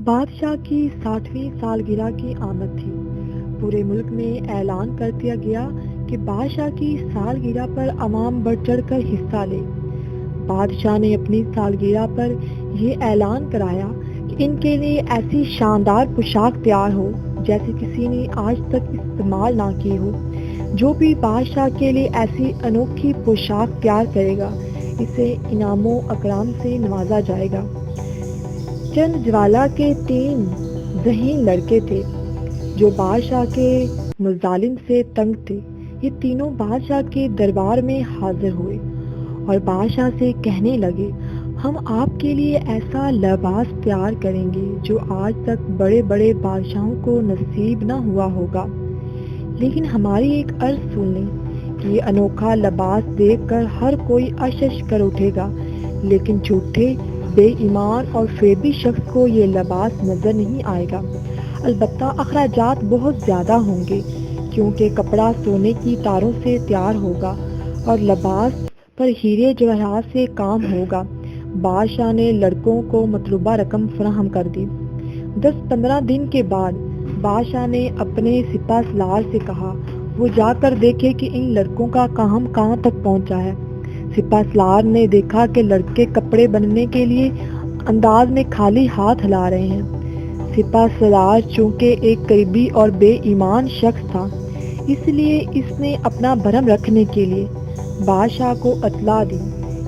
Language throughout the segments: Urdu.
بادشاہ کی 60ویں سالگرہ کی آمد تھی۔ پورے ملک میں اعلان کر دیا گیا کہ بادشاہ کی سالگرہ پر عوام بڑھ چڑھ کر حصہ لے۔ بادشاہ نے اپنی سالگرہ پر یہ اعلان کرایا کہ ان کے لیے ایسی شاندار پوشاک تیار ہو جیسے کسی نے آج تک استعمال نہ کی ہو۔ جو بھی بادشاہ کے لیے ایسی انوکھی پوشاک تیار کرے گا اسے انعام و اکرام سے نوازا جائے گا۔ چند جوالا کے 3 ذہین لڑکے تھے جو بادشاہ کے مظالم سے تنگ تھے۔ یہ تینوں بادشاہ کے دربار میں حاضر ہوئے اور بادشاہ سے کہنے لگے، ہم آپ کے لیے ایسا لباس تیار کریں گے جو آج تک بڑے بڑے بادشاہوں کو نصیب نہ ہوا ہوگا، لیکن ہماری ایک عرض سن لیں کہ یہ انوکھا لباس دیکھ کر ہر کوئی اشش کر اٹھے گا، لیکن جھوٹے بے ایمان اور فریبی شخص کو یہ لباس نظر نہیں آئے گا۔ البتہ اخراجات بہت زیادہ ہوں گے کیونکہ کپڑا سونے کی تاروں سے تیار ہوگا اور لباس پر ہیرے جواہرات سے کام ہوگا۔ بادشاہ نے لڑکوں کو مطلوبہ رقم فراہم کر دی۔ 10-15 دن کے بعد بادشاہ نے اپنے سپہ سالار سے کہا وہ جا کر دیکھے کہ ان لڑکوں کا کام کہاں تک پہنچا ہے۔ سپہ سالار نے دیکھا کہ لڑکے کپڑے بننے کے لیے انداز میں خالی ہاتھ ہلا رہے ہیں۔ سپہ سالار چونکہ ایک قریبی اور بے ایمان شخص تھا، اس لیے اس نے اپنا بھرم رکھنے کے لیے بادشاہ کو اطلاع دی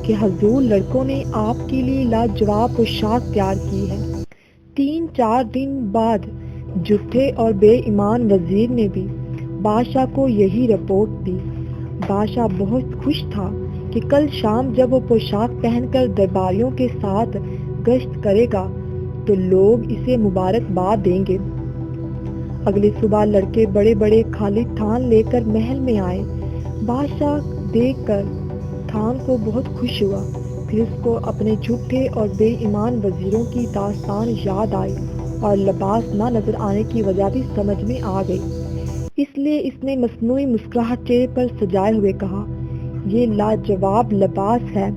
کہ حضور لڑکوں نے آپ کے لیے لاجواب پوشاک تیار کی ہے۔ 3-4 دن بعد جھوٹے اور بے ایمان وزیر نے بھی بادشاہ کو یہی رپورٹ دی۔ بادشاہ بہت خوش تھا کہ کل شام جب وہ پوشاک پہن کر درباریوں کے ساتھ گشت کرے گا تو لوگ اسے مبارکباد دیں گے۔ اگلی صبح لڑکے بڑے بڑے خالی تھان لے کر محل میں آئے۔ بادشاہ دیکھ کر تھان کو بہت خوش ہوا۔ پھر اس کو اپنے جھوٹے اور بے ایمان وزیروں کی داستان یاد آئی اور لباس نہ نظر آنے کی وجہ بھی سمجھ میں آ گئی۔ اس لیے اس نے مصنوعی مسکراہٹ چہرے پر سجائے ہوئے کہا، یہ لاجواب لباس ہے۔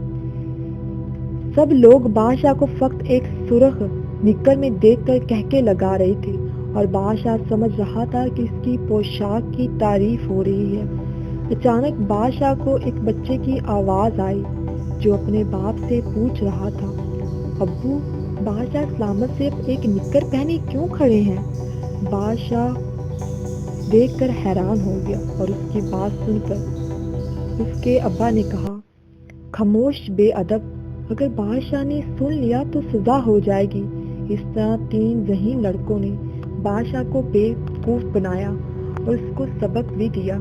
سب لوگ بادشاہ کو فقط ایک سرخ نکر میں دیکھ کر کہکے لگا رہے تھے اور بادشاہ سمجھ رہا تھا کہ اس کی پوشاک کی تعریف ہو رہی ہے۔ اچانک بادشاہ کو ایک بچے کی آواز آئی جو اپنے باپ سے پوچھ رہا تھا، ابو بادشاہ سلامت صرف ایک نکر پہنے کیوں کھڑے ہیں؟ بادشاہ دیکھ کر حیران ہو گیا اور اس کی بات سن کر اس کے ابا نے کہا، خاموش بے ادب، اگر بادشاہ نے سن لیا تو سزا ہو جائے گی۔ اس طرح 3 ذہین لڑکوں نے بادشاہ کو بے وقوف بنایا اور اس کو سبق بھی دیا۔